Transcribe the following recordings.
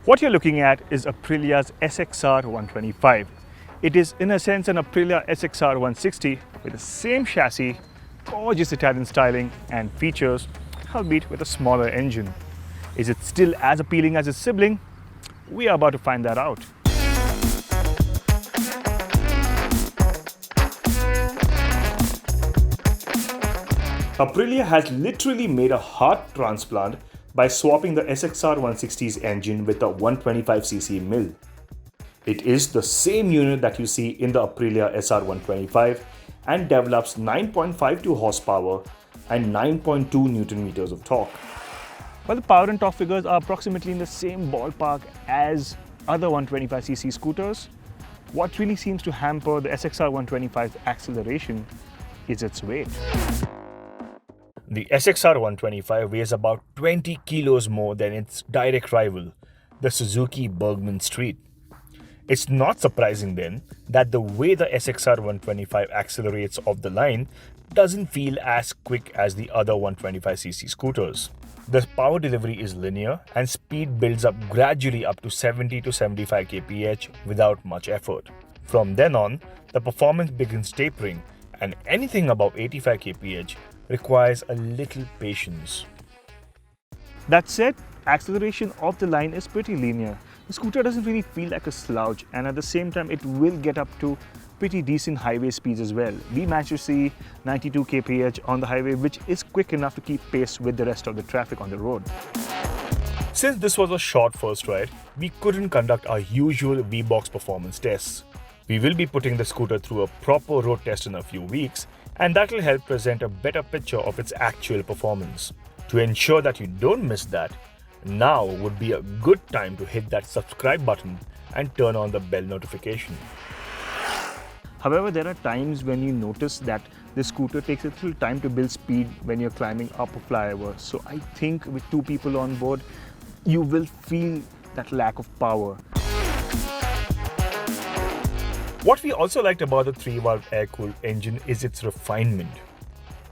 What you're looking at is Aprilla's SXR 125. It is in a sense an Aprilia SXR 160 with the same chassis, gorgeous Italian styling and features, albeit with a smaller engine. Is it still as appealing as its sibling? We are about to find that out. Aprilia has literally made a heart transplant by swapping the SXR 160's engine with a 125cc mill. It is the same unit that you see in the Aprilia SR 125 and develops 9.52 horsepower and 9.2 Newton meters of torque. While the power and torque figures are approximately in the same ballpark as other 125cc scooters, what really seems to hamper the SXR 125's acceleration is its weight. The SXR 125 weighs about 20 kilos more than its direct rival, the Suzuki Bergman Street. It's not surprising then that the way the SXR 125 accelerates off the line doesn't feel as quick as the other 125cc scooters. The power delivery is linear and speed builds up gradually up to 70 to 75 kph without much effort. From then on, the performance begins tapering, and anything above 85 kph requires a little patience. That said, acceleration off the line is pretty linear. The scooter doesn't really feel like a slouch, and at the same time it will get up to pretty decent highway speeds as well. We managed to see 92 kph on the highway, which is quick enough to keep pace with the rest of the traffic on the road. Since this was a short first ride, we couldn't conduct our usual V-Box performance tests. We will be putting the scooter through a proper road test in a few weeks, and that will help present a better picture of its actual performance. To ensure that you don't miss that, now would be a good time to hit that subscribe button and turn on the bell notification. However, there are times when you notice that the scooter takes a little time to build speed when you're climbing up a flyover. So I think with two people on board, you will feel that lack of power. What we also liked about the 3-valve air-cooled engine is its refinement.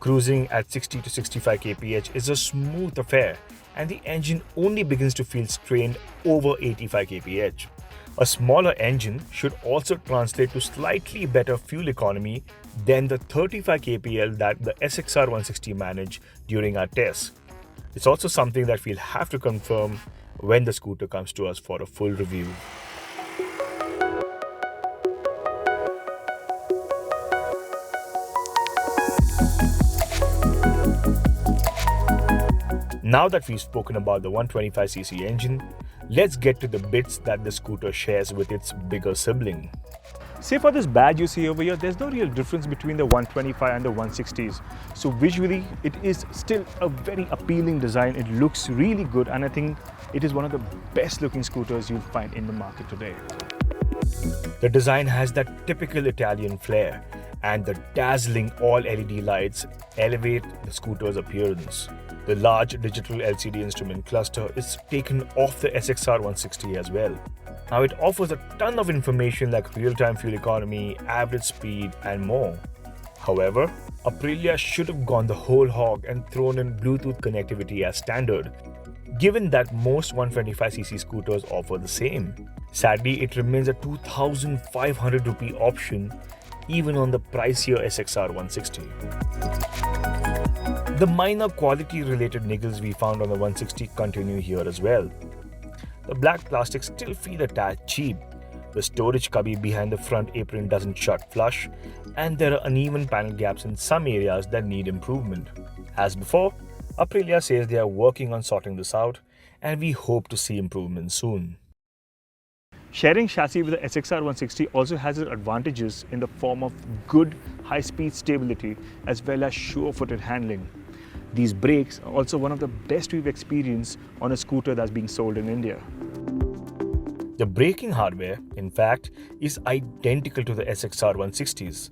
Cruising at 60 to 65 kph is a smooth affair, and the engine only begins to feel strained over 85 kph. A smaller engine should also translate to slightly better fuel economy than the 35 kpl that the SXR 160 managed during our tests. It's also something that we'll have to confirm when the scooter comes to us for a full review. Now that we've spoken about the 125cc engine, let's get to the bits that the scooter shares with its bigger sibling. Say for this badge you see over here, there's no real difference between the 125 and the 160s. So visually, it is still a very appealing design. It looks really good, and I think it is one of the best looking scooters you'll find in the market today. The design has that typical Italian flair, and the dazzling all-LED lights elevate the scooter's appearance. The large digital LCD instrument cluster is taken off the SXR 160 as well. Now it offers a ton of information like real-time fuel economy, average speed and more. However, Aprilia should have gone the whole hog and thrown in Bluetooth connectivity as standard, given that most 125cc scooters offer the same. Sadly, it remains a 2,500 rupee option even on the pricier SXR 160. The minor quality-related niggles we found on the 160 continue here as well. The black plastics still feel a tad cheap. The storage cubby behind the front apron doesn't shut flush, and there are uneven panel gaps in some areas that need improvement. As before, Aprilia says they are working on sorting this out, and we hope to see improvements soon. Sharing chassis with the SXR 160 also has its advantages in the form of good high-speed stability as well as sure-footed handling. These brakes are also one of the best we've experienced on a scooter that's being sold in India. The braking hardware, in fact, is identical to the SXR 160s,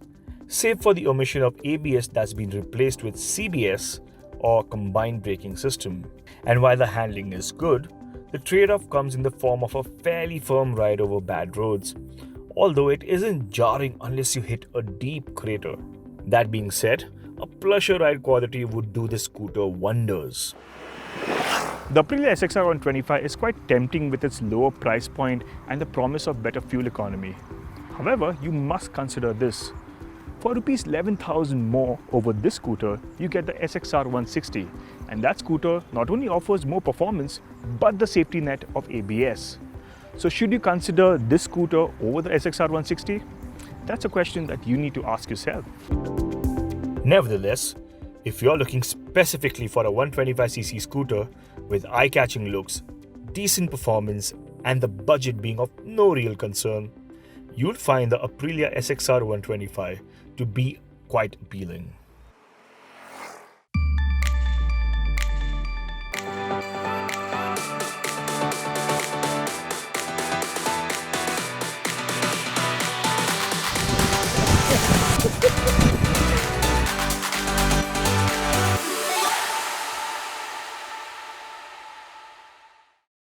save for the omission of ABS that's been replaced with CBS or combined braking system. And while the handling is good, the trade-off comes in the form of a fairly firm ride over bad roads, although it isn't jarring unless you hit a deep crater. That being said, a plusher ride quality would do the scooter wonders. The Aprilla SXR 125 is quite tempting with its lower price point and the promise of better fuel economy. However, you must consider this. For Rs 11,000 more over this scooter, you get the SXR 160, and that scooter not only offers more performance but the safety net of ABS. So should you consider this scooter over the SXR 160? That's a question that you need to ask yourself. Nevertheless, if you're looking specifically for a 125cc scooter with eye-catching looks, decent performance, and the budget being of no real concern, you'll find the Aprilia SXR 125 to be quite appealing.